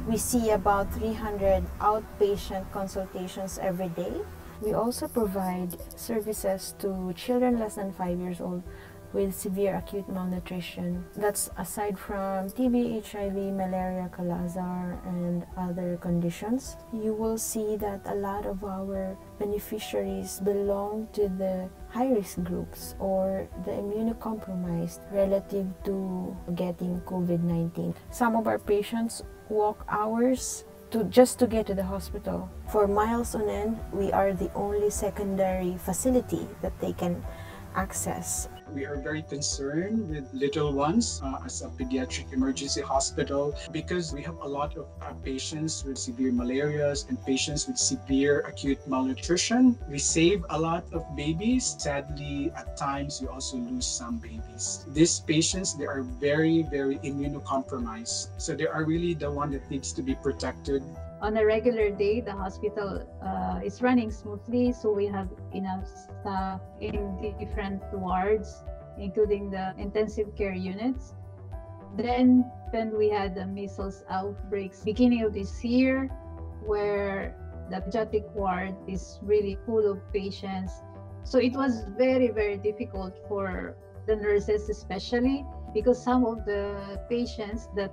We see about 300 outpatient consultations every day. We also provide services to children less than 5 years old with severe acute malnutrition. That's aside from TB, HIV, malaria, Kala-Azar, and other conditions. You will see that a lot of our beneficiaries belong to the high-risk groups or the immunocompromised relative to getting COVID-19. Some of our patients walk hours just to get to the hospital. For miles on end, we are the only secondary facility that they can access. We are very concerned with little ones as a pediatric emergency hospital because we have a lot of patients with severe malarias and patients with severe acute malnutrition. We save a lot of babies. Sadly, at times we also lose some babies. These patients, they are very, very immunocompromised. So they are really the one that needs to be protected. On a regular day, the hospital is running smoothly, so we have enough staff in the different wards, including the intensive care units. Then, when we had the measles outbreaks beginning of this year, where the pediatric ward is really full of patients, so it was very, very difficult for the nurses, especially because some of the patients that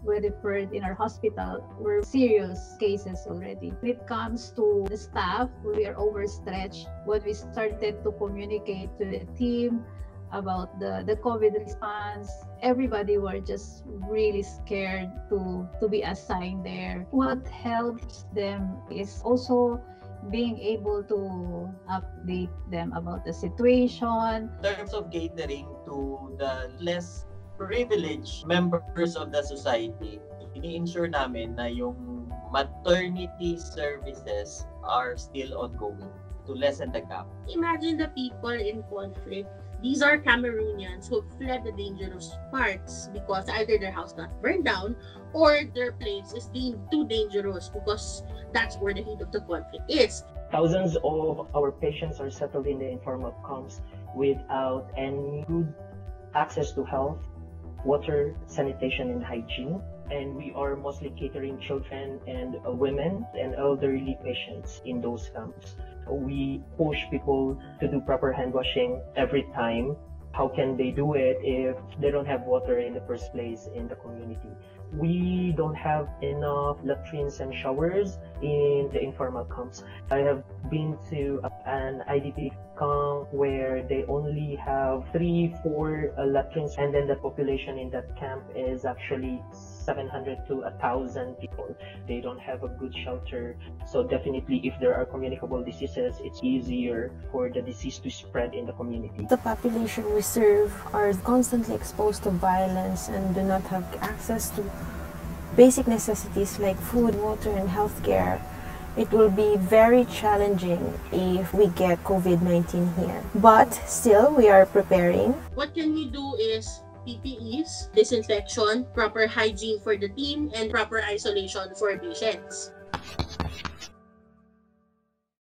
were referred in our hospital were serious cases already. When it comes to the staff, we are overstretched. When we started to communicate to the team about the COVID response, everybody were just really scared to be assigned there. What helps them is also being able to update them about the situation. In terms of catering to the less privileged members of the society, ini-ensure namin na yung maternity services are still ongoing to lessen the gap. Imagine the people in conflict. These are Cameroonians who fled the dangerous parts because either their house got burned down or their place is deemed too dangerous because that's where the heat of the conflict is. Thousands of our patients are settled in the informal camps without any good access to health, water, sanitation, and hygiene. And we are mostly catering children and women and elderly patients in those camps. We push people to do proper hand washing every time. How can they do it if they don't have water in the first place in the community? We don't have enough latrines and showers in the informal camps. I have been to an IDP camp where they only have 3-4 latrines, and then the population in that camp is actually 700 to 1,000 people. They don't have a good shelter. So definitely if there are communicable diseases, it's easier for the disease to spread in the community. The population we serve are constantly exposed to violence and do not have access to basic necessities like food, water, and healthcare. It will be very challenging if we get COVID-19 here. But still, we are preparing. What can we do is PPEs, disinfection, proper hygiene for the team, and proper isolation for patients.